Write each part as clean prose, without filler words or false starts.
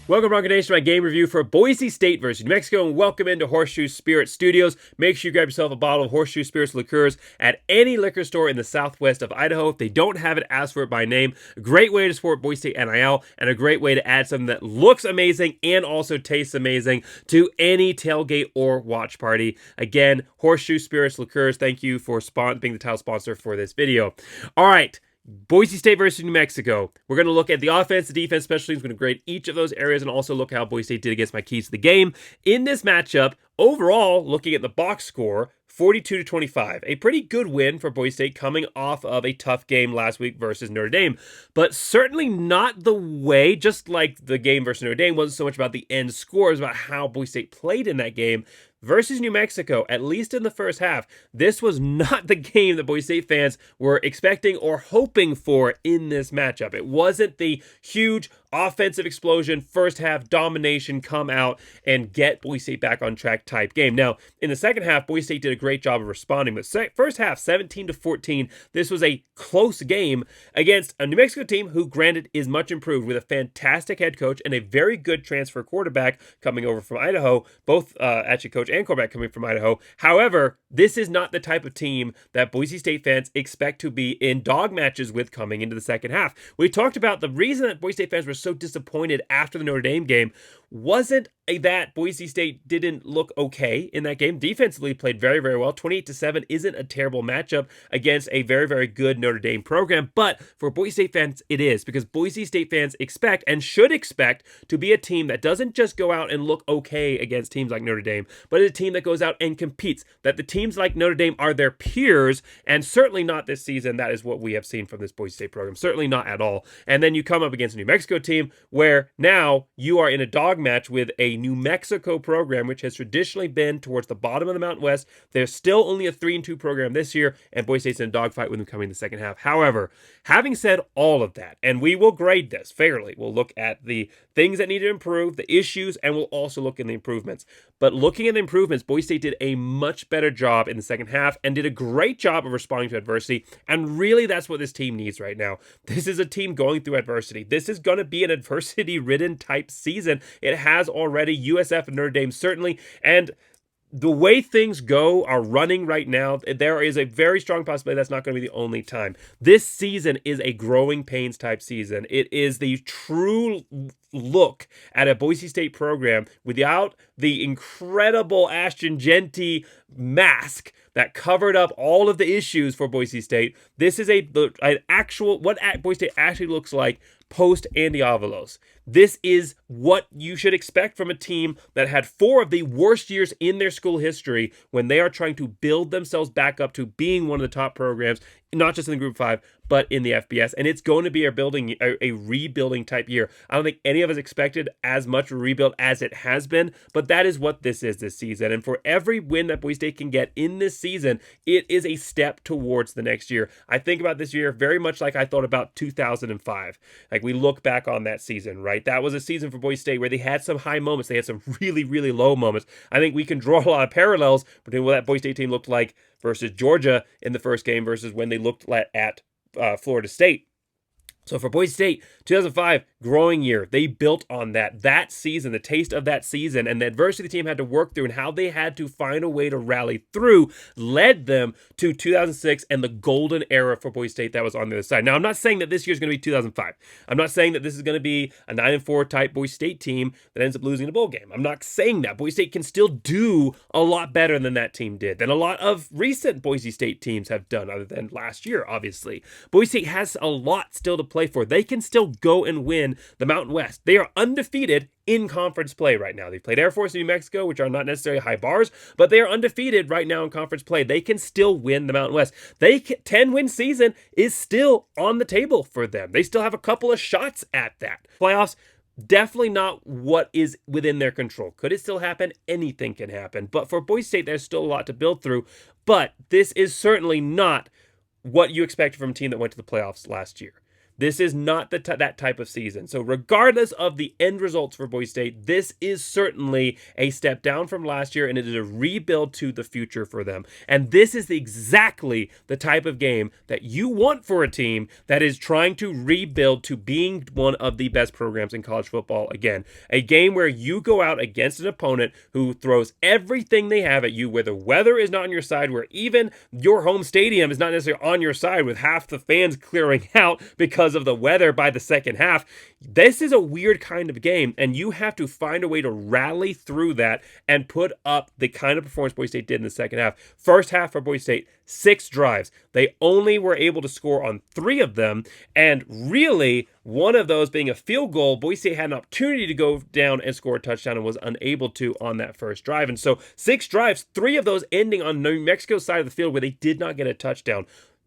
Welcome, Bronco Nation, to my game review for Boise State versus New Mexico, and welcome into Horseshoe Spirit Studios. Make sure you grab yourself a bottle of Horseshoe Spirits liqueurs at any liquor store in the southwest of Idaho. If they don't have it, ask for it by name. A great way to support Boise State NIL, and a great way to add something that looks amazing and also tastes amazing to any tailgate or watch party. Again, Horseshoe Spirits liqueurs, thank you for being the title sponsor for this video. All right. Boise State versus New Mexico. We're going to look at the offense, the defense, special teams. We're going to grade each of those areas and also look at how Boise State did against my keys to the game. In this matchup, overall, looking at the box score, 42-25. A pretty good win for Boise State coming off of a tough game last week versus Notre Dame. But certainly not the way, just like the game versus Notre Dame wasn't so much about the end score, it was about how Boise State played in that game. Versus New Mexico, at least in the first half, this was not the game that Boise State fans were expecting or hoping for in this matchup. It wasn't the huge offensive explosion, first half domination, come out and get Boise State back on track type game. Now, in the second half, Boise State did a great job of responding, but first half, 17-14, this was a close game against a New Mexico team who, granted, is much improved with a fantastic head coach and a very good transfer quarterback coming over from Idaho, both actually coach and quarterback coming from Idaho. However, this is not the type of team that Boise State fans expect to be in dog matches with coming into the second half. We talked about the reason that Boise State fans were so disappointed after the Notre Dame game wasn't that Boise State didn't look okay in that game. Defensively played very, very well. 28-7 isn't a terrible matchup against a very, very good Notre Dame program, but for Boise State fans, it is, because Boise State fans expect and should expect to be a team that doesn't just go out and look okay against teams like Notre Dame, but is a team that goes out and competes, that the teams like Notre Dame are their peers, and certainly not this season. That is what we have seen from this Boise State program. Certainly not at all. And then you come up against a New Mexico team where now you are in a dog match with a New Mexico program, which has traditionally been towards the bottom of the Mountain West. They're still only a 3-2 program this year, and Boise State's in a dogfight with them coming in the second half. However, having said all of that, and we will grade this fairly, we'll look at the things that need to improve, the issues, and we'll also look at the improvements. But looking at the improvements, Boise State did a much better job in the second half and did a great job of responding to adversity. And really, that's what this team needs right now. This is a team going through adversity. This is going to be an adversity-ridden type season. It has already, USF and Notre Dame certainly, and the way things are running right now, there is a very strong possibility that's not going to be the only time. This season is a growing pains type season. It is the true look at a Boise State program without the incredible Ashton Jeanty mask that covered up all of the issues for Boise State. This is an actual, what Boise State actually looks like post Andy Avalos. This is what you should expect from a team that had 4 of the worst years in their school history when they are trying to build themselves back up to being one of the top programs, not just in the Group 5, but in the FBS. And it's going to be a rebuilding type year. I don't think any of us expected as much rebuild as it has been, but that is what this is this season. And for every win that Boise State can get in this season, it is a step towards the next year. I think about this year very much like I thought about 2005. Like, we look back on that season, right? That was a season for Boise State where they had some high moments. They had some really, really low moments. I think we can draw a lot of parallels between what that Boise State team looked like versus Georgia in the first game versus when they looked at Florida State. So for Boise State, 2005, growing year. They built on that season, the taste of that season, and the adversity the team had to work through and how they had to find a way to rally through led them to 2006 and the golden era for Boise State that was on the other side. Now, I'm not saying that this year is going to be 2005. I'm not saying that this is going to be a 9-4 type Boise State team that ends up losing the bowl game. I'm not saying that. Boise State can still do a lot better than that team did, than a lot of recent Boise State teams have done, other than last year, obviously. Boise State has a lot still to play for. They can still go and win the Mountain West. They are undefeated in conference play right now. They've played Air Force and New Mexico, which are not necessarily high bars, but they are undefeated right now in conference play. They can still win the Mountain West. 10-win season is still on the table for them. They still have a couple of shots at that. Playoffs, definitely not what is within their control. Could it still happen? Anything can happen. But for Boise State, there's still a lot to build through. But this is certainly not what you expected from a team that went to the playoffs last year. This is not that type of season. So regardless of the end results for Boise State, this is certainly a step down from last year, and it is a rebuild to the future for them. And this is exactly the type of game that you want for a team that is trying to rebuild to being one of the best programs in college football again. A game where you go out against an opponent who throws everything they have at you, where the weather is not on your side, where even your home stadium is not necessarily on your side with half the fans clearing out because of the weather by the second half. This is a weird kind of game, and you have to find a way to rally through that and put up the kind of performance Boise State did in the second half. First half for Boise State, 6 drives. They only were able to score on 3 of them, and really, one of those being a field goal, Boise State had an opportunity to go down and score a touchdown and was unable to on that first drive. And so 6 drives, 3 of those ending on New Mexico's side of the field where they did not get a touchdown.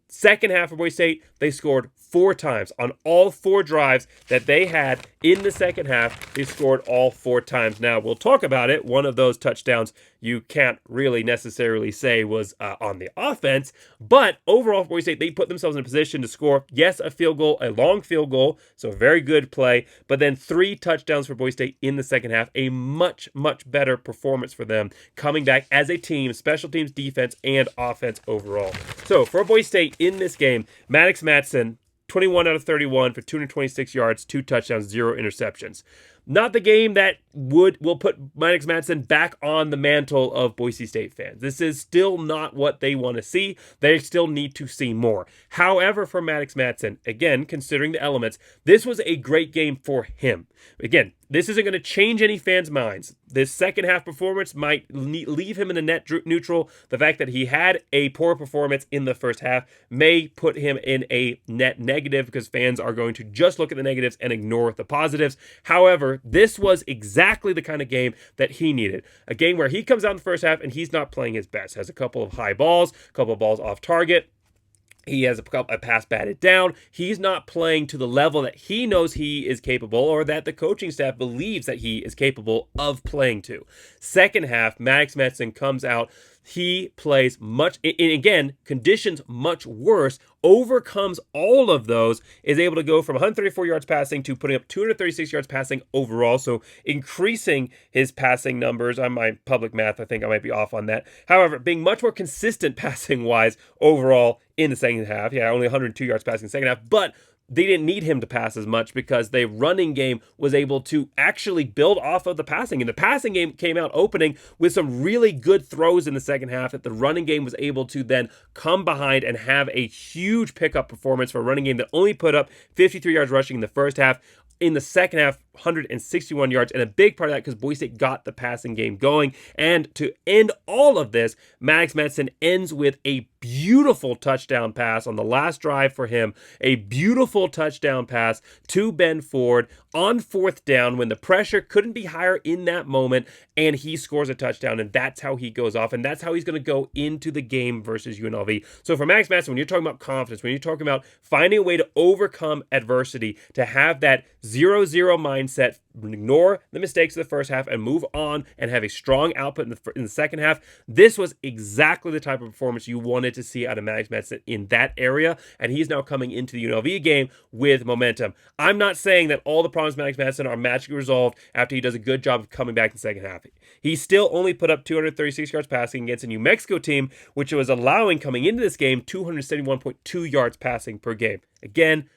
Second half of Boise State, they scored 4 times. On all 4 drives that they had in the second half, they scored all 4 times. Now, we'll talk about it. One of those touchdowns you can't really necessarily say was on the offense, but overall for Boise State, they put themselves in a position to score, yes, a field goal, a long field goal, so a very good play, but then 3 touchdowns for Boise State in the second half, a much, much better performance for them, coming back as a team, special teams, defense, and offense overall. So for Boise State in this game, Maddox Madsen, 21 out of 31 for 226 yards, 2 touchdowns, 0 interceptions. Not the game that will put Maddox Madsen back on the mantle of Boise State fans. This is still not what they want to see. They still need to see more. However, for Maddox Madsen, again, considering the elements, this was a great game for him. Again, this isn't going to change any fans' minds. This second half performance might leave him in a net neutral. The fact that he had a poor performance in the first half may put him in a net negative because fans are going to just look at the negatives and ignore the positives. However, this was exactly the kind of game that he needed. A game where he comes out in the first half and he's not playing his best. Has a couple of high balls, a couple of balls off target. He has a pass batted down. He's not playing to the level that he knows he is capable or that the coaching staff believes that he is capable of playing to. Second half, Maddox Madsen comes out. He plays much, and again, conditions much worse, overcomes all of those, is able to go from 134 yards passing to putting up 236 yards passing overall, so increasing his passing numbers. On my public math, I think I might be off on that. However, being much more consistent passing-wise overall in the second half. Yeah, only 102 yards passing in the second half, but they didn't need him to pass as much because the running game was able to actually build off of the passing. And the passing game came out opening with some really good throws in the second half that the running game was able to then come behind and have a huge pickup performance for a running game that only put up 53 yards rushing in the first half. In the second half, 161 yards, and a big part of that because Boise State got the passing game going. And to end all of this, Maddox Madsen ends with a beautiful touchdown pass on the last drive for him. A beautiful touchdown pass to Ben Ford on 4th down when the pressure couldn't be higher in that moment, and he scores a touchdown, and that's how he goes off, and that's how he's going to go into the game versus UNLV. So for Maddox Madsen, when you're talking about confidence, when you're talking about finding a way to overcome adversity, to have that 0-0 mindset, ignore the mistakes of the first half and move on and have a strong output in the second half, this was exactly the type of performance you wanted to see out of Maddox Madsen in that area, and he's now coming into the UNLV game with momentum. I'm not saying that all the problems with Maddox Madsen are magically resolved after he does a good job of coming back in the second half. He still only put up 236 yards passing against a New Mexico team, which was allowing, coming into this game, 271.2 yards passing per game. Again,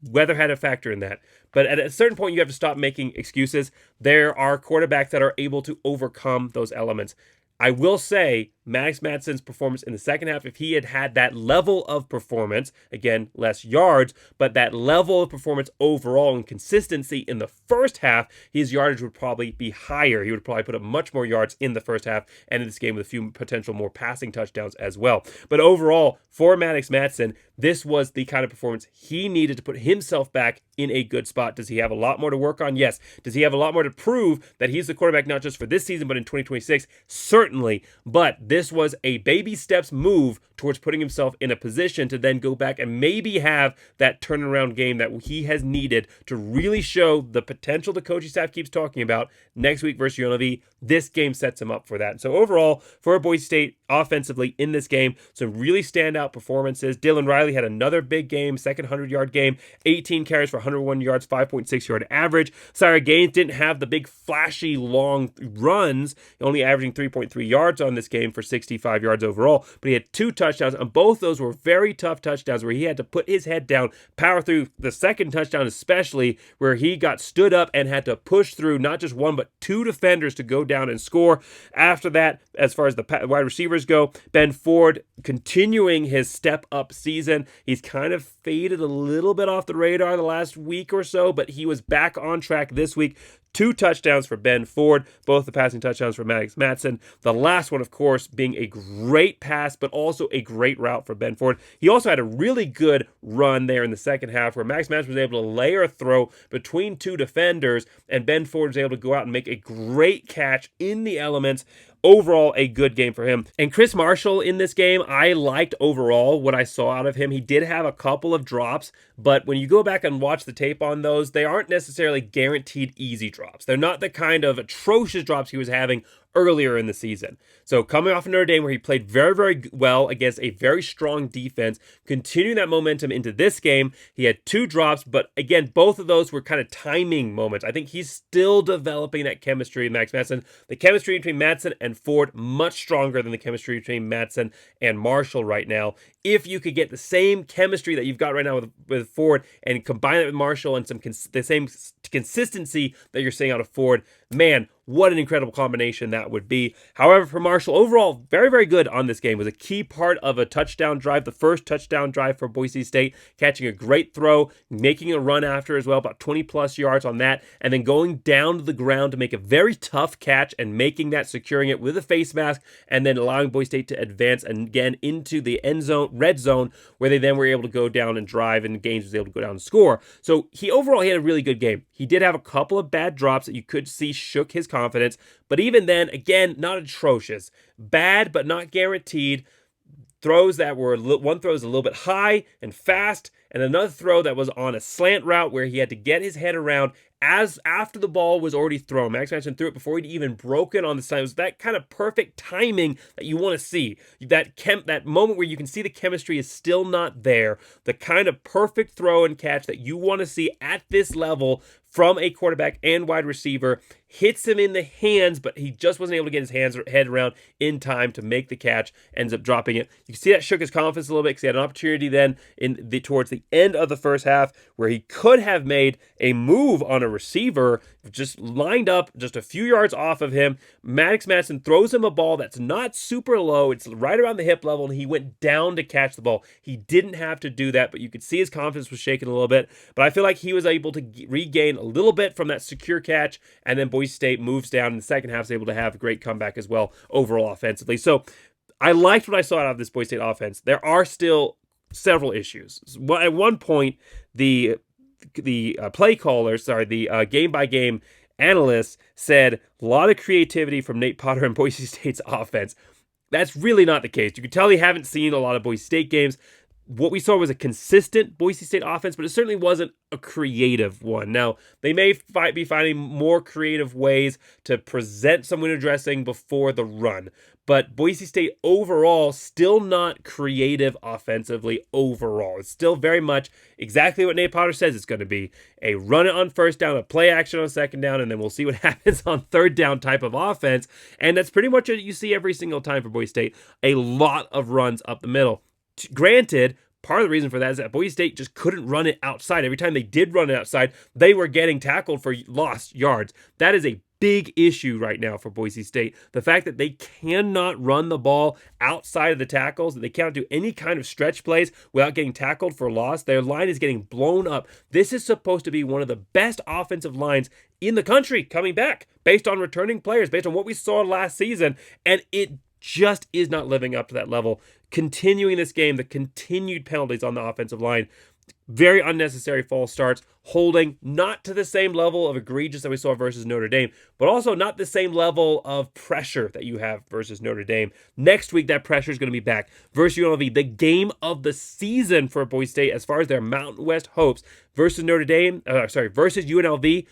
weather had a factor in that. But at a certain point, you have to stop making excuses. There are quarterbacks that are able to overcome those elements. I will say Maddox Madsen's performance in the second half, if he had had that level of performance, again, less yards, but that level of performance overall and consistency in the first half, his yardage would probably be higher. He would probably put up much more yards in the first half and in this game with a few potential more passing touchdowns as well. But overall, for Maddox Madsen, this was the kind of performance he needed to put himself back in a good spot. Does he have a lot more to work on? Yes. Does he have a lot more to prove that he's the quarterback not just for this season, but in 2026? Certainly. But this was a baby steps move towards putting himself in a position to then go back and maybe have that turnaround game that he has needed to really show the potential the coaching staff keeps talking about next week versus UNLV. This game sets him up for that. And so overall, for Boise State offensively in this game, some really standout performances. Dylan Riley had another big game, second 100-yard game, 18 carries for 101 yards, 5.6-yard average. Cyrus Gaines didn't have the big flashy long runs, only averaging 3.3 yards on this game for 65 yards overall, but he had 2 touchdowns, and both those were very tough touchdowns where he had to put his head down, power through. The second touchdown especially, where he got stood up and had to push through not just one but 2 defenders to go down and score. After that, as far as the wide receivers go, Ben Ford continuing his step-up season. He's kind of faded a little bit off the radar the last week or so, but he was back on track this week. 2 touchdowns for Ben Ford, both the passing touchdowns for Max Matson. The last one, of course, being a great pass, but also a great route for Ben Ford. He also had a really good run there in the second half where Max Matson was able to layer a throw between 2 defenders, and Ben Ford was able to go out and make a great catch in the elements. Overall, a good game for him. And Chris Marshall in this game, I liked overall what I saw out of him. He did have a couple of drops, but when you go back and watch the tape on those, they aren't necessarily guaranteed easy drops. They're not the kind of atrocious drops he was having earlier in the season. So coming off Notre Dame where he played very, very well against a very strong defense, continuing that momentum into this game, he had 2 drops, but again, both of those were kind of timing moments. I think he's still developing that chemistry with Max Matson. The chemistry between Matson and Ford, much stronger than the chemistry between Matson and Marshall right now. If you could get the same chemistry that you've got right now with Ford and combine it with Marshall and the same consistency that you're seeing out of Ford, man, what an incredible combination that would be. However, for Marshall, overall, very, very good on this game. Was a key part of a touchdown drive, the first touchdown drive for Boise State, catching a great throw, making a run after as well, about 20-plus yards on that, and then going down to the ground to make a very tough catch and making that, securing it with a face mask, and then allowing Boise State to advance and again into the end zone, red zone, where they then were able to go down and drive, and Gaines was able to go down and score. So he had a really good game. He did have a couple of bad drops that you could see shook his confidence, but even then, again, not atrocious. Bad, but not guaranteed. Throws that were, one throw was a little bit high and fast, and another throw that was on a slant route where he had to get his head around after the ball was already thrown. Max Matson threw it before he'd even broken on the side. It was that kind of perfect timing that you want to see. That moment where you can see the chemistry is still not there. The kind of perfect throw and catch that you want to see at this level from a quarterback and wide receiver. Hits him in the hands, but he just wasn't able to get his head around in time to make the catch. Ends up dropping it. You can see that shook his confidence a little bit because he had an opportunity then towards the end of the first half where he could have made a move on a receiver, just lined up just a few yards off of him. Max Matson throws him a ball that's not super low. It's right around the hip level, and he went down to catch the ball. He didn't have to do that, but you could see his confidence was shaking a little bit. But I feel like he was able to regain a little bit from that secure catch, and then Boise State moves down in the second half, is able to have a great comeback as well overall offensively. So I liked what I saw out of this Boise State offense. There are still several issues. At one point, the play callers, the game-by-game analysts said a lot of creativity from Nate Potter and Boise State's offense. That's really not the case. You can tell they haven't seen a lot of Boise State games. What we saw was a consistent Boise State offense, but it certainly wasn't a creative one. Now, they may be finding more creative ways to present some window dressing before the run, but Boise State overall still not creative offensively overall. It's still very much exactly what Nate Potter says it's going to be. A run it on first down, a play action on second down, and then we'll see what happens on third down type of offense. And that's pretty much what you see every single time for Boise State. A lot of runs up the middle. Granted, part of the reason for that is that Boise State just couldn't run it outside. Every time they did run it outside, they were getting tackled for lost yards. That is a big issue right now for Boise State. The fact that they cannot run the ball outside of the tackles, that they cannot do any kind of stretch plays without getting tackled for loss. Their line is getting blown up. This is supposed to be one of the best offensive lines in the country coming back based on returning players, based on what we saw last season, and it just is not living up to that level. Continuing this game, the continued penalties on the offensive line, very unnecessary false starts, holding not to the same level of egregious that we saw versus Notre Dame, but also not the same level of pressure that you have versus Notre Dame. Next week, that pressure is going to be back versus UNLV, the game of the season for Boise State as far as their Mountain West hopes versus versus UNLV.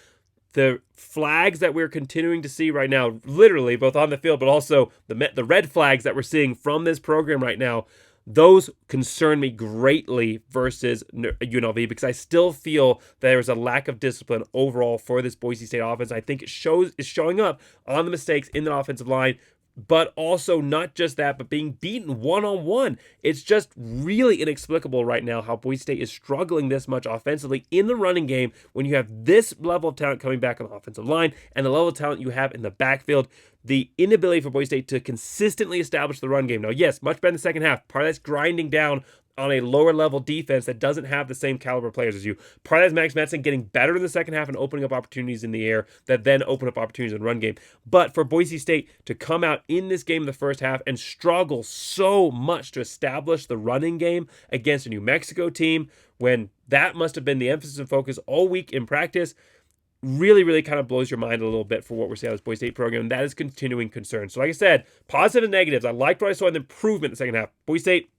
The flags that we're continuing to see right now, literally both on the field, but also the red flags that we're seeing from this program right now, those concern me greatly versus UNLV because I still feel there's a lack of discipline overall for this Boise State offense. I think it's showing up on the mistakes in the offensive line, but also not just that, but being beaten one-on-one. It's just really inexplicable right now how Boise State is struggling this much offensively in the running game when you have this level of talent coming back on the offensive line and the level of talent you have in the backfield. The inability for Boise State to consistently establish the run game. Now, yes, much better in the second half. Part of that's grinding down on a lower level defense that doesn't have the same caliber players as you. Part of that is Max Madsen getting better in the second half and opening up opportunities in the air that then open up opportunities in the run game. But for Boise State to come out in this game in the first half and struggle so much to establish the running game against a New Mexico team, when that must have been the emphasis and focus all week in practice, really, really kind of blows your mind a little bit for what we're seeing on this Boise State program, and that is continuing concern. So like I said, positive and negatives. I liked what I saw in the improvement in the second half. Boise State,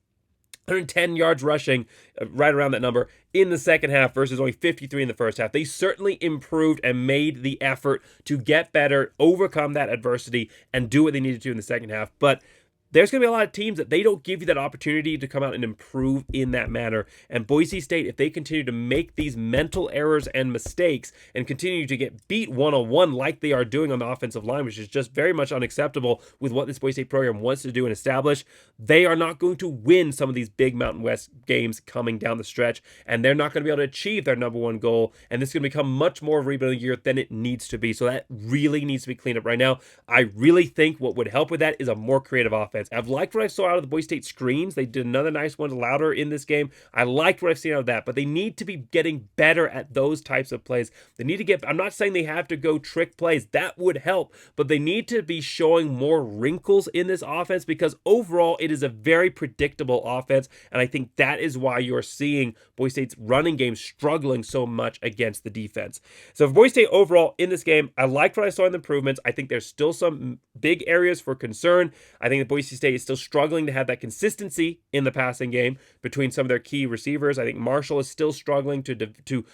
110 yards rushing, right around that number, in the second half versus only 53 in the first half. They certainly improved and made the effort to get better, overcome that adversity, and do what they needed to in the second half. But there's going to be a lot of teams that they don't give you that opportunity to come out and improve in that manner. And Boise State, if they continue to make these mental errors and mistakes and continue to get beat one-on-one like they are doing on the offensive line, which is just very much unacceptable with what this Boise State program wants to do and establish, they are not going to win some of these big Mountain West games coming down the stretch, and they're not going to be able to achieve their number one goal, and this is going to become much more of a rebuilding year than it needs to be. So that really needs to be cleaned up right now. I really think what would help with that is a more creative offense. I've liked what I saw out of the Boise State screens. They did another nice one to Louder in this game. I liked what I've seen out of that, but they need to be getting better at those types of plays. They need to get, I'm not saying they have to go trick plays. That would help, but they need to be showing more wrinkles in this offense because overall it is a very predictable offense, and I think that is why you're seeing Boise State's running game struggling so much against the defense. So for Boise State overall in this game, I liked what I saw in the improvements. I think there's still some big areas for concern. I think that Boise State is still struggling to have that consistency in the passing game between some of their key receivers. I think Marshall is still struggling to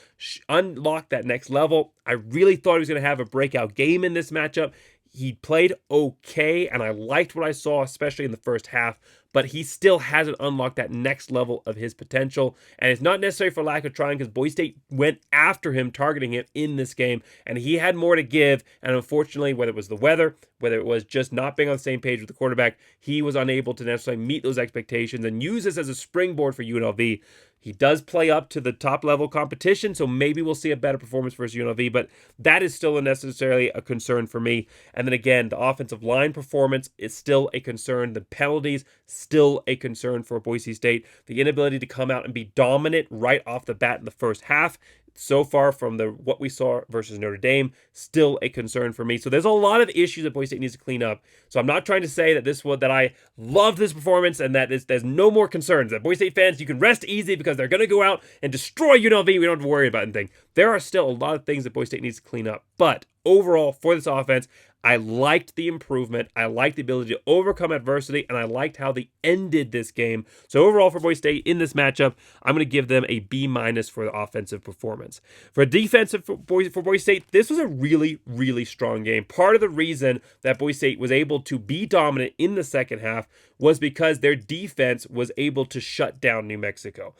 unlock that next level. I really thought he was going to have a breakout game in this matchup. He played okay, and I liked what I saw, especially in the first half, but he still hasn't unlocked that next level of his potential, and it's not necessarily for lack of trying because Boise State went after him, targeting him in this game, and he had more to give, and unfortunately, whether it was the weather, whether it was just not being on the same page with the quarterback, he was unable to necessarily meet those expectations and use this as a springboard for UNLV. He does play up to the top level competition, so maybe we'll see a better performance versus UNLV, but that is still unnecessarily a concern for me. And then again, the offensive line performance is still a concern. The penalties, still a concern for Boise State. The inability to come out and be dominant right off the bat in the first half, so far from what we saw versus Notre Dame, still a concern for me. So there's a lot of issues that Boise State needs to clean up. So I'm not trying to say that I love this performance and that there's no more concerns. That Boise State fans, you can rest easy because they're going to go out and destroy UNLV. We don't have to worry about anything. There are still a lot of things that Boise State needs to clean up. But overall, for this offense, I liked the improvement. I liked the ability to overcome adversity, and I liked how they ended this game. So overall for Boise State in this matchup, I'm going to give them a B- for the offensive performance. For defensive for Boise State, this was a really, really strong game. Part of the reason that Boise State was able to be dominant in the second half was because their defense was able to shut down New Mexico.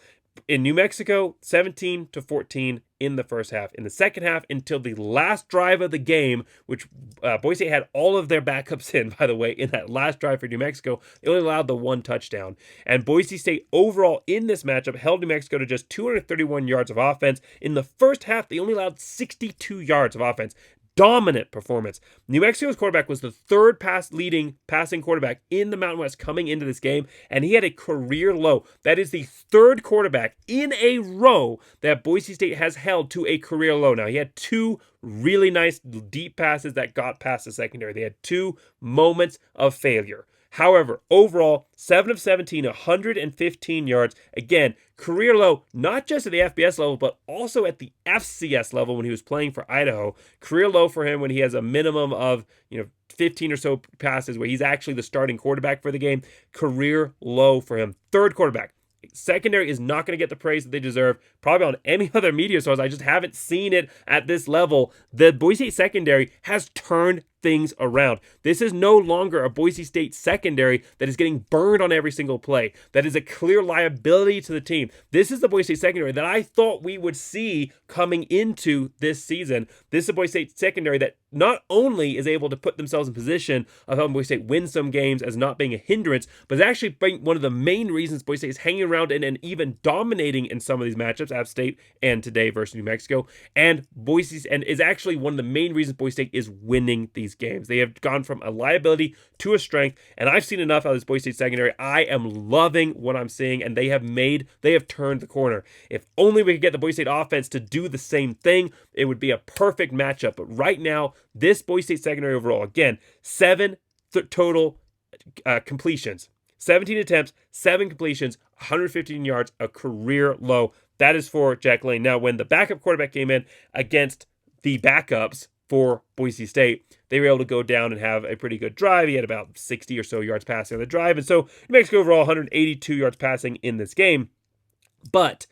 In New Mexico, 17-14 in the first half. In the second half, until the last drive of the game, which Boise State had all of their backups in, by the way, in that last drive for New Mexico, they only allowed the one touchdown. And Boise State overall in this matchup held New Mexico to just 231 yards of offense. In the first half, they only allowed 62 yards of offense. Dominant performance. New Mexico's quarterback was the third leading passing quarterback in the Mountain West coming into this game, and he had a career low. That is the third quarterback in a row that Boise State has held to a career low. Now, he had two really nice deep passes that got past the secondary. They had two moments of failure. However, overall, 7 of 17, 115 yards. Again, career low, not just at the FBS level, but also at the FCS level when he was playing for Idaho. Career low for him when he has a minimum of 15 or so passes where he's actually the starting quarterback for the game. Career low for him. Third quarterback. Secondary is not going to get the praise that they deserve, probably on any other media source. I just haven't seen it at this level. The Boise State secondary has turned things around. This is no longer a Boise State secondary that is getting burned on every single play. That is a clear liability to the team. This is the Boise State secondary that I thought we would see coming into this season. This is a Boise State secondary that not only is able to put themselves in position of helping Boise State win some games as not being a hindrance, but is actually one of the main reasons Boise State is hanging around and even dominating in some of these matchups, App State and today versus New Mexico, and is actually one of the main reasons Boise State is winning these games. They have gone from a liability to a strength, and I've seen enough out of this Boise State secondary. I am loving what I'm seeing, and they have turned the corner. If only we could get the Boise State offense to do the same thing, it would be a perfect matchup. But right now, this Boise State secondary overall, again, 7 total completions, 17 attempts, 7 completions, 115 yards, a career low. That is for Jack Lane. Now, when the backup quarterback came in against the backups for Boise State, they were able to go down and have a pretty good drive. He had about 60 or so yards passing on the drive. And so New Mexico overall 182 yards passing in this game. But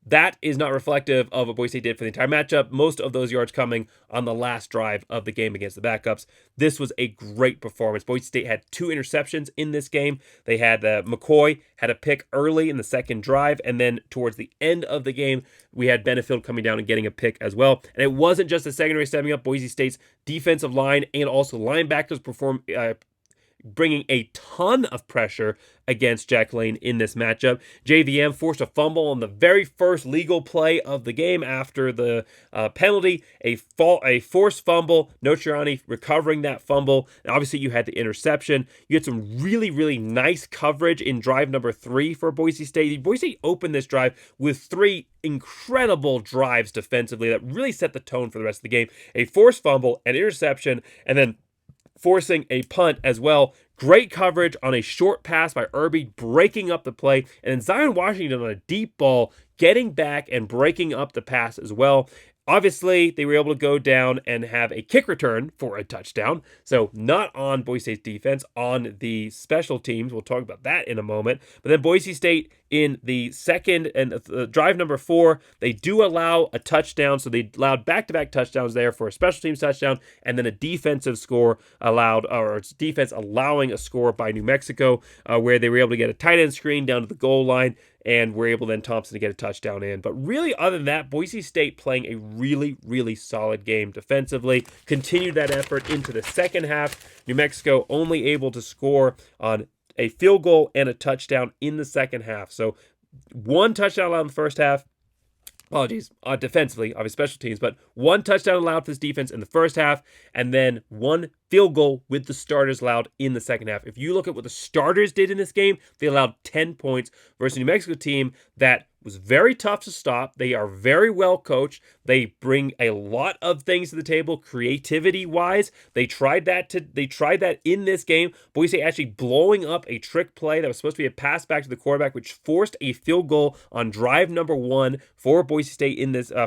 that is not reflective of what Boise State did for the entire matchup. Most of those yards coming on the last drive of the game against the backups. This was a great performance. Boise State had 2 interceptions in this game. They had McCoy had a pick early in the second drive, and then towards the end of the game, we had Benefield coming down and getting a pick as well. And it wasn't just the secondary stepping up. Boise State's defensive line and also linebackers bringing a ton of pressure against Jack Lane in this matchup. JVM forced a fumble on the very first legal play of the game after the penalty, a forced fumble. Notriani recovering that fumble. And obviously, you had the interception. You had some really, really nice coverage in drive number 3 for Boise State. Boise State opened this drive with 3 incredible drives defensively that really set the tone for the rest of the game. A forced fumble, an interception, and then forcing a punt as well. Great coverage on a short pass by Irby, breaking up the play. And then Zion Washington on a deep ball, getting back and breaking up the pass as well. Obviously, they were able to go down and have a kick return for a touchdown. So not on Boise State's defense, on the special teams. We'll talk about that in a moment. But then Boise State in the second and drive number 4, they do allow a touchdown. So they allowed back-to-back touchdowns there for a special teams touchdown, and then a defensive score defense allowing a score by New Mexico, where they were able to get a tight end screen down to the goal line, and were able then Thompson to get a touchdown in. But really, other than that, Boise State playing a really, really solid game defensively. Continued that effort into the second half. New Mexico only able to score on a field goal and a touchdown in the second half. So 1 touchdown allowed in the first half. Defensively, obviously special teams, but 1 touchdown allowed for this defense in the first half, and then 1 field goal with the starters allowed in the second half. If you look at what the starters did in this game, they allowed 10 points versus a New Mexico team that was very tough to stop. They are very well coached. They bring a lot of things to the table, creativity-wise. They tried that in this game. Boise State actually blowing up a trick play that was supposed to be a pass back to the quarterback, which forced a field goal on drive number 1 for Boise State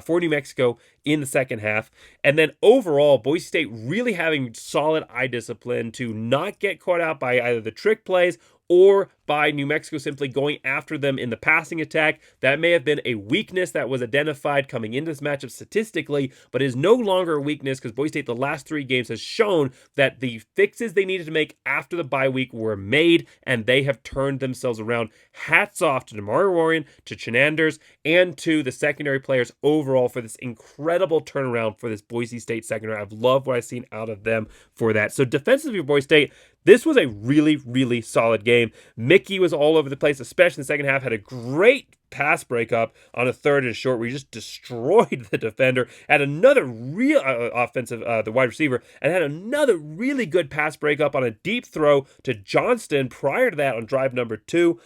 for New Mexico in the second half. And then overall, Boise State really having solid eye discipline to not get caught out by either the trick plays or by New Mexico simply going after them in the passing attack. That may have been a weakness that was identified coming into this matchup statistically, but is no longer a weakness because Boise State the last 3 games has shown that the fixes they needed to make after the bye week were made, and they have turned themselves around. Hats off to Damari Warren, to Chenanders, and to the secondary players overall for this incredible turnaround for this Boise State secondary. I've loved what I've seen out of them for that. So defensively for Boise State, this was a really, really solid game. Mickey was all over the place, especially in the second half. Had a great pass breakup on a 3rd and short where he just destroyed the defender. Had another real offensive, the wide receiver, and had another really good pass breakup on a deep throw to Johnston prior to that on drive number 2.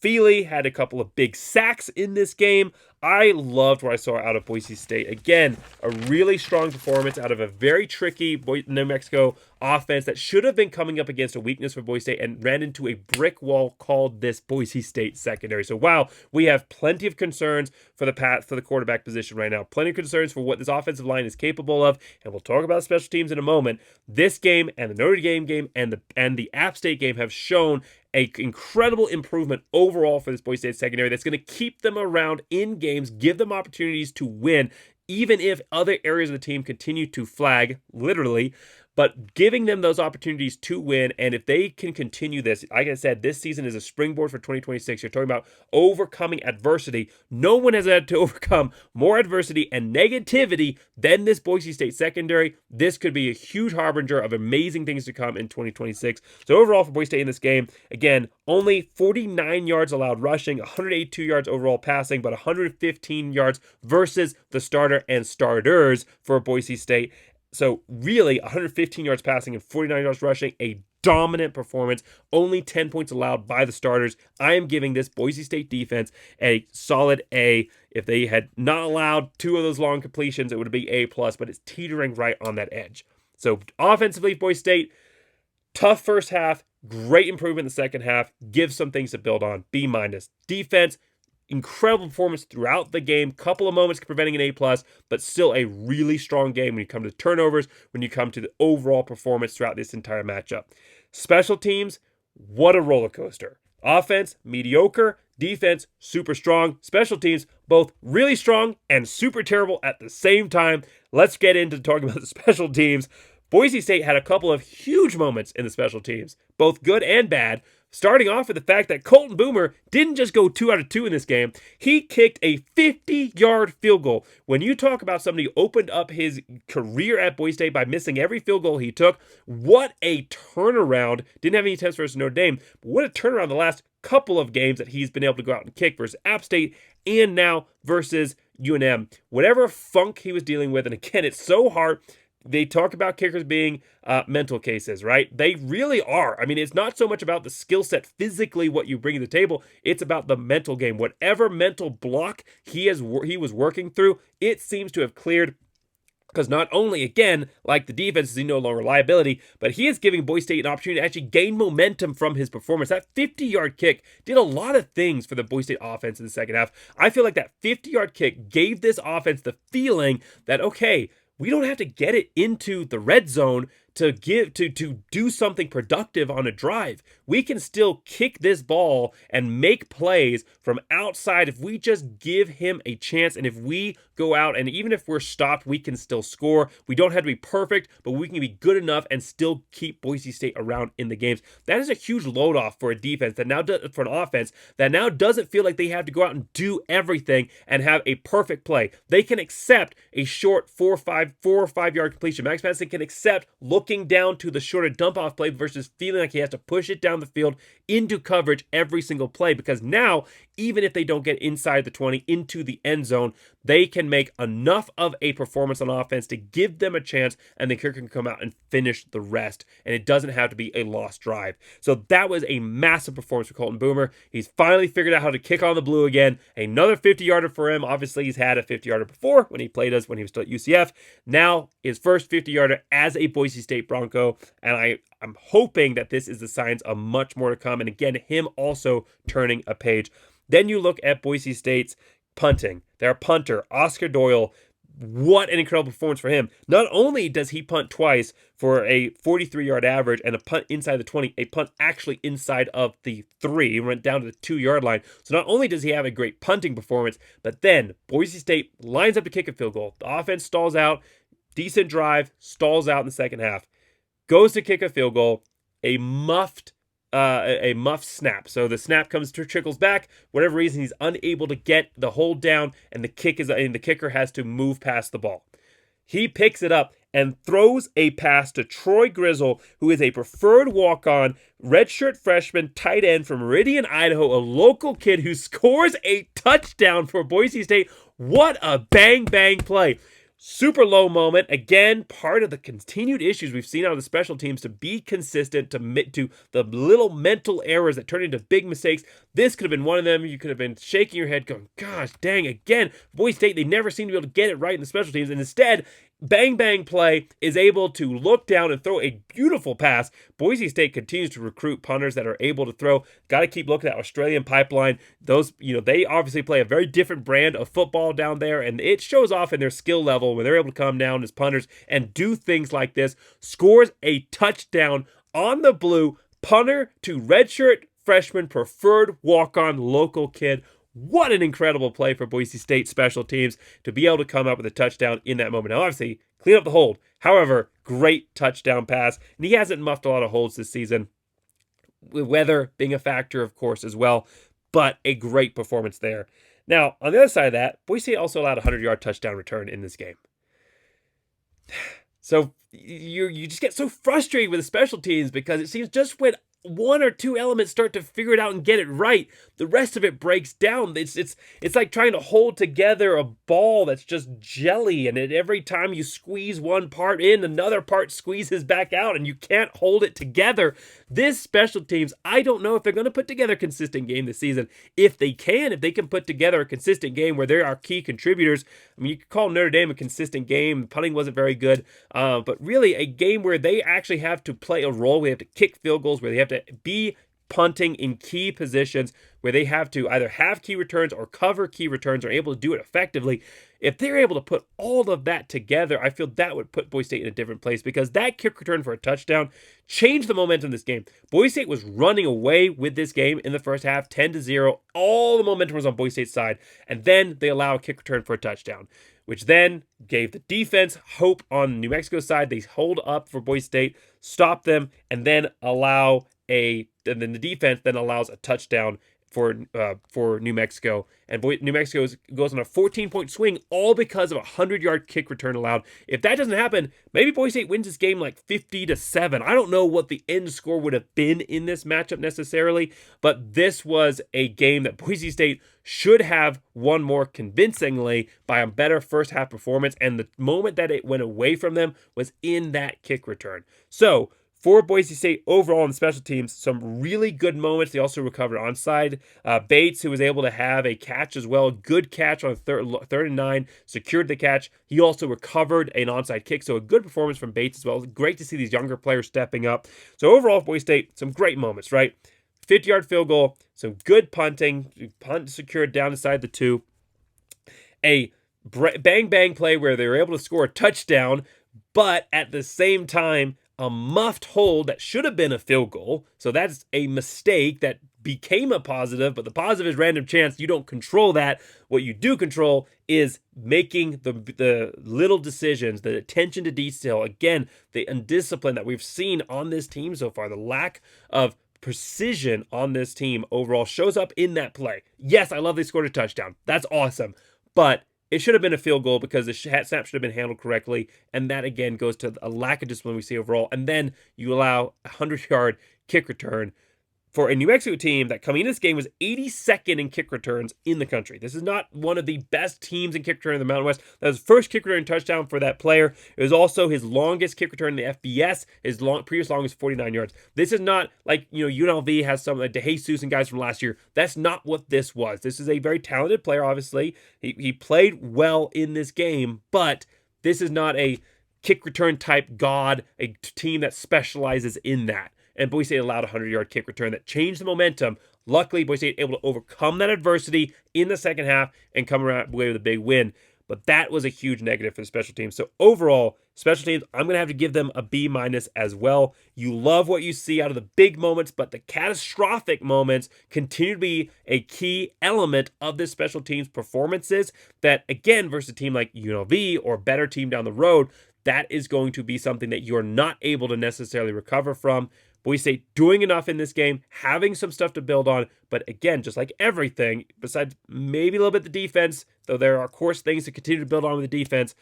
Feely had a couple of big sacks in this game. I loved what I saw out of Boise State. Again, a really strong performance out of a very tricky New Mexico offense that should have been coming up against a weakness for Boise State and ran into a brick wall called this Boise State secondary. So wow, we have plenty of concerns for the quarterback position right now. Plenty of concerns for what this offensive line is capable of, and we'll talk about special teams in a moment. This game and the Notre Dame game and the App State game have shown an incredible improvement overall for this Boise State secondary that's going to keep them around in games, give them opportunities to win, even if other areas of the team continue to flag, literally, but giving them those opportunities to win. And if they can continue this, like I said, this season is a springboard for 2026. You're talking about overcoming adversity. No one has had to overcome more adversity and negativity than this Boise State secondary. This could be a huge harbinger of amazing things to come in 2026. So overall for Boise State in this game, again, only 49 yards allowed rushing, 182 yards overall passing, but 115 yards versus the starter and starters for Boise State. So really, 115 yards passing and 49 yards rushing, a dominant performance. Only 10 points allowed by the starters. I am giving this Boise State defense a solid A. If they had not allowed 2 of those long completions, it would be A+, but it's teetering right on that edge. So offensively, Boise State, tough first half, great improvement in the second half, give some things to build on, B-. Defense, incredible performance throughout the game. Couple of moments preventing an A+, but still a really strong game when you come to turnovers, when you come to the overall performance throughout this entire matchup. Special teams, what a roller coaster. Offense, mediocre. Defense, super strong. Special teams, both really strong and super terrible at the same time. Let's get into talking about the special teams. Boise State had a couple of huge moments in the special teams, both good and bad. Starting off with the fact that Colton Boomer didn't just go 2 out of 2 in this game. He kicked a 50-yard field goal. When you talk about somebody who opened up his career at Boise State by missing every field goal he took, what a turnaround. Didn't have any attempts versus Notre Dame, but what a turnaround the last couple of games that he's been able to go out and kick versus App State and now versus UNM. Whatever funk he was dealing with, and again, it's so hard. They talk about kickers being mental cases, right? They really are. I mean, it's not so much about the skill set physically, what you bring to the table. It's about the mental game. Whatever mental block he was working through, it seems to have cleared. Because not only, again, like the defense is no longer liability, but he is giving Boise State an opportunity to actually gain momentum from his performance. That 50-yard kick did a lot of things for the Boise State offense in the second half. I feel like that 50-yard kick gave this offense the feeling that, okay, we don't have to get it into the red zone to do something productive on a drive. We can still kick this ball and make plays from outside if we just give him a chance, and if we go out and even if we're stopped, we can still score. We don't have to be perfect, but we can be good enough and still keep Boise State around in the games. That is a huge load off for a defense that now for an offense that now doesn't feel like they have to go out and do everything and have a perfect play. They can accept a short 4 or 5 yard completion. Max Madison can accept looking down to the shorter dump off play versus feeling like he has to push it down the field into coverage every single play, because now even if they don't get inside the 20 into the end zone, they can make enough of a performance on offense to give them a chance, and the kicker can come out and finish the rest, and it doesn't have to be a lost drive. So that was a massive performance for Colton Boomer. He's finally figured out how to kick on the blue again. Another 50-yarder for him. Obviously, he's had a 50-yarder before when he played us when he was still at UCF. Now, his first 50-yarder as a Boise State Bronco, and I'm hoping that this is the signs of much more to come, and again, him also turning a page. Then you look at Boise State's punting. Their punter, Oscar Doyle, what an incredible performance for him. Not only does he punt twice for a 43-yard average and a punt inside the 20, a punt actually inside of the 3. He went down to the 2-yard line. So not only does he have a great punting performance, but then Boise State lines up to kick a field goal. The offense stalls out, decent drive, stalls out in the second half. Goes to kick a field goal, a muffed snap. So the snap trickles back. Whatever reason, he's unable to get the hold down, and the kicker has to move past the ball. He picks it up and throws a pass to Troy Grizzle, who is a preferred walk-on redshirt freshman tight end from Meridian, Idaho, a local kid who scores a touchdown for Boise State. What a bang play. Super low moment. Again, part of the continued issues we've seen out of the special teams to be consistent, to the little mental errors that turn into big mistakes. This could have been one of them. You could have been shaking your head going, gosh, dang, again. Boise State, they never seem to be able to get it right in the special teams. And instead, bang bang play is able to look down and throw a beautiful pass. Boise State continues to recruit punters that are able to throw. Got to keep looking at Australian pipeline. Those, they obviously play a very different brand of football down there, and it shows off in their skill level when they're able to come down as punters and do things like this. Scores a touchdown on the blue, punter to redshirt freshman, preferred walk-on local kid. What an incredible play for Boise State special teams to be able to come up with a touchdown in that moment. Now, obviously, clean up the hold. However, great touchdown pass. And he hasn't muffed a lot of holds this season, with weather being a factor, of course, as well. But a great performance there. Now, on the other side of that, Boise State also allowed a 100-yard touchdown return in this game. So you just get so frustrated with the special teams because it seems just when one or two elements start to figure it out and get it right, the rest of it breaks down. It's like trying to hold together a ball that's just jelly, and every time you squeeze one part in, another part squeezes back out, and you can't hold it together. This special teams, I don't know if they're going to put together a consistent game this season. If they can put together a consistent game where there are key contributors. I mean, you could call Notre Dame a consistent game. Punting wasn't very good, but really a game where they actually have to play a role. We have to kick field goals, where they have to be punting in key positions, where they have to either have key returns or cover key returns, or able to do it effectively. If they're able to put all of that together, I feel that would put Boise State in a different place, because that kick return for a touchdown changed the momentum of this game. Boise State was running away with this game in the first half, 10-0. All the momentum was on Boise State's side, and then they allow a kick return for a touchdown, which then gave the defense hope on New Mexico's side. They hold up for Boise State, stop them, and then and then the defense then allows a touchdown for New Mexico. And New Mexico goes on a 14-point swing, all because of a 100-yard kick return allowed. If that doesn't happen, maybe Boise State wins this game like 50-7. I don't know what the end score would have been in this matchup necessarily, but this was a game that Boise State should have won more convincingly by a better first half performance, and the moment that it went away from them was in that kick return. So, for Boise State overall on the special teams, some really good moments. They also recovered onside. Bates, who was able to have a catch as well, good catch on third and 9, secured the catch. He also recovered an onside kick, so a good performance from Bates as well. Great to see these younger players stepping up. So overall, Boise State, some great moments, right? 50-yard field goal, some good punting, punt secured down inside the 2. A bang-bang play where they were able to score a touchdown, but at the same time, a muffed hold that should have been a field goal. So that's a mistake that became a positive, but the positive is random chance. You don't control that. What you do control is making the little decisions, the attention to detail. Again, the undiscipline that we've seen on this team so far, the lack of precision on this team overall shows up in that play. Yes, I love they scored a touchdown. That's awesome. But it should have been a field goal because the snap should have been handled correctly, and that again goes to a lack of discipline we see overall. And then you allow a 100-yard kick return for a New Mexico team that coming into this game was 82nd in kick returns in the country. This is not one of the best teams in kick return in the Mountain West. That was his first kick return touchdown for that player. It was also his longest kick return in the FBS. His previous longest 49 yards. This is not like, UNLV has some like DeJesus and guys from last year. That's not what this was. This is a very talented player, obviously. He played well in this game, but this is not a kick return type god, a team that specializes in that. And Boise State allowed a 100-yard kick return that changed the momentum. Luckily, Boise State able to overcome that adversity in the second half and come away with a big win. But that was a huge negative for the special teams. So overall, special teams, I'm going to have to give them a B- as well. You love what you see out of the big moments, but the catastrophic moments continue to be a key element of this special teams performances that, again, versus a team like UNLV or a better team down the road, that is going to be something that you're not able to necessarily recover from. Boise State doing enough in this game, having some stuff to build on, but again, just like everything, besides maybe a little bit the defense, though there are, of course, things to continue to build on with the defense,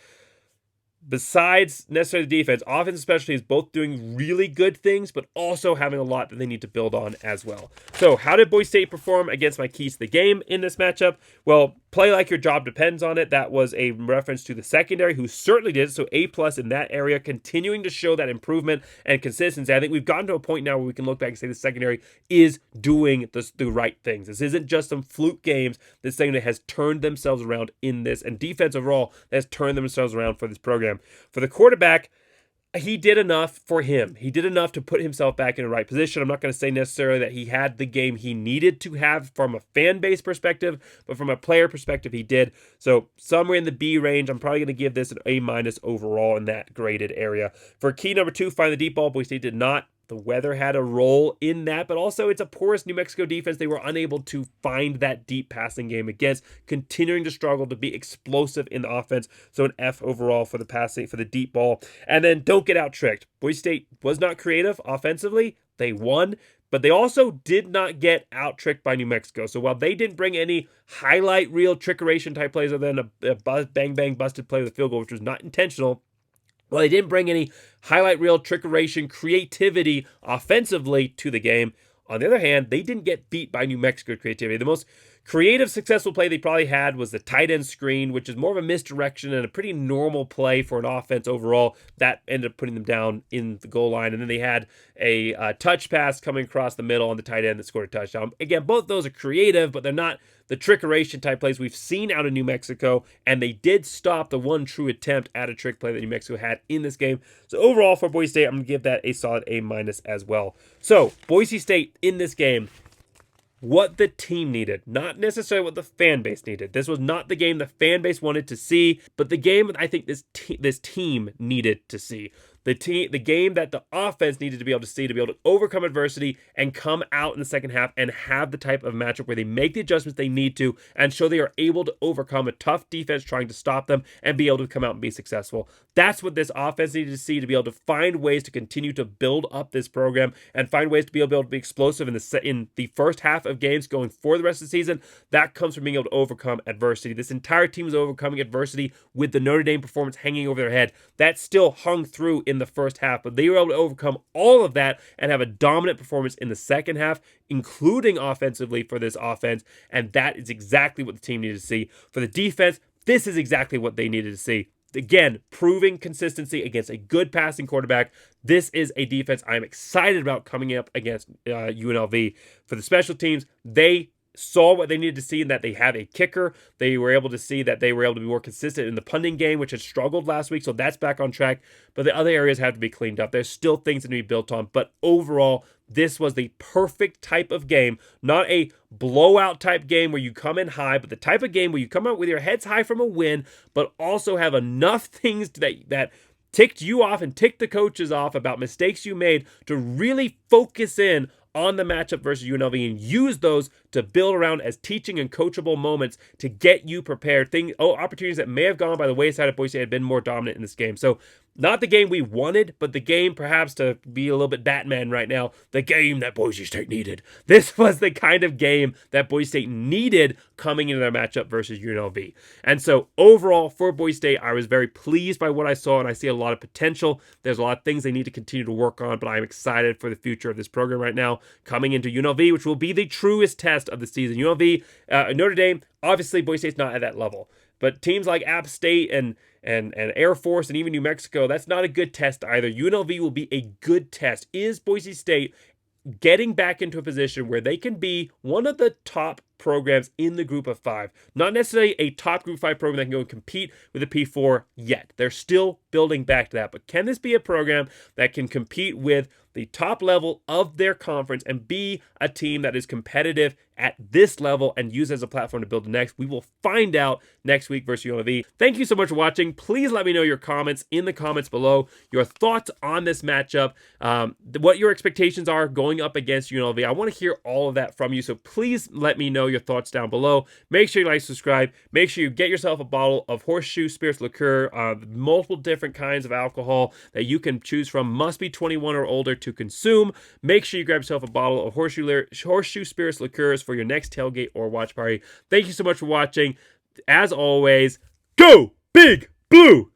besides necessarily the defense, offense especially is both doing really good things, but also having a lot that they need to build on as well. So how did Boise State perform against my keys to the game in this matchup? Well, play like your job depends on it. That was a reference to the secondary, who certainly did. So A+ in that area, continuing to show that improvement and consistency. I think we've gotten to a point now where we can look back and say the secondary is doing the right things. This isn't just some fluke games. This secondary has turned themselves around in this, and defense overall has turned themselves around for this program. For the quarterback, he did enough for him. He did enough to put himself back in the right position. I'm not going to say necessarily that he had the game he needed to have from a fan base perspective, but from a player perspective, he did. So somewhere in the B range, I'm probably going to give this an A- overall in that graded area. For key number 2, find the deep ball. Boise State did not. The weather had a role in that, but also it's a porous New Mexico defense. They were unable to find that deep passing game against, continuing to struggle to be explosive in the offense. So an F overall for the passing, for the deep ball. And then don't get out tricked. Boise State was not creative offensively. They won, but they also did not get out tricked by New Mexico. So while they didn't bring any highlight reel trickeration type plays other than a bang bang busted play with a field goal, which was not intentional, well, they didn't bring any highlight reel trickeration creativity offensively to the game. On the other hand, they didn't get beat by New Mexico creativity. The most creative, successful play they probably had was the tight end screen, which is more of a misdirection and a pretty normal play for an offense overall. That ended up putting them down in the goal line. And then they had a touch pass coming across the middle on the tight end that scored a touchdown. Again, both those are creative, but they're not the trickeration type plays we've seen out of New Mexico, and they did stop the one true attempt at a trick play that New Mexico had in this game. So overall for Boise State, I'm going to give that a solid A- as well. So Boise State in this game, what the team needed, not necessarily what the fan base needed. This was not the game the fan base wanted to see, but the game I think this team needed to see. The game that the offense needed to be able to see, to be able to overcome adversity and come out in the second half and have the type of matchup where they make the adjustments they need to and show they are able to overcome a tough defense trying to stop them and be able to come out and be successful. That's what this offense needed to see, to be able to find ways to continue to build up this program and find ways to be able to be explosive in the first half of games going for the rest of the season. That comes from being able to overcome adversity. This entire team was overcoming adversity with the Notre Dame performance hanging over their head. That still hung through in the first half, but they were able to overcome all of that and have a dominant performance in the second half, including offensively for this offense, and that is exactly what the team needed to see. For the defense, this is exactly what they needed to see. Again, proving consistency against a good passing quarterback. This is a defense I'm excited about coming up against UNLV. For the special teams, they saw what they needed to see in that they have a kicker. They were able to see that they were able to be more consistent in the punting game, which had struggled last week, so that's back on track. But the other areas have to be cleaned up. There's still things that need to be built on, but overall, this was the perfect type of game, not a blowout type game where you come in high, but the type of game where you come out with your heads high from a win, but also have enough things that ticked you off and ticked the coaches off about mistakes you made to really focus in on the matchup versus UNLV and use those to build around as teaching and coachable moments to get you prepared. Opportunities that may have gone by the wayside if Boise State had been more dominant in this game. So not the game we wanted, but the game, perhaps to be a little bit Batman right now, the game that Boise State needed. This was the kind of game that Boise State needed coming into their matchup versus UNLV. And so overall for Boise State, I was very pleased by what I saw, and I see a lot of potential. There's a lot of things they need to continue to work on, but I'm excited for the future of this program right now, coming into UNLV, which will be the truest test of the season. UNLV, Notre Dame, obviously Boise State's not at that level, but teams like App State and Air Force and even New Mexico, that's not a good test either. UNLV will be a good test. Is Boise State getting back into a position where they can be one of the top programs in the group of 5? Not necessarily a top group 5 program that can go and compete with a P4 yet. They're still building back to that. But can this be a program that can compete with the top level of their conference and be a team that is competitive at this level and use as a platform to build the next? We will find out next week versus UNLV. Thank you so much for watching. Please let me know your comments in the comments below, your thoughts on this matchup, what your expectations are going up against UNLV. I want to hear all of that from you, so please let me know your thoughts down below. Make sure you like, subscribe. Make sure you get yourself a bottle of Horseshoe Spirits liqueur, multiple different kinds of alcohol that you can choose from. Must be 21 or older to consume. Make sure you grab yourself a bottle of Horseshoe Spirits liqueurs for your next tailgate or watch party. Thank you so much for watching. As always, go Big Blue!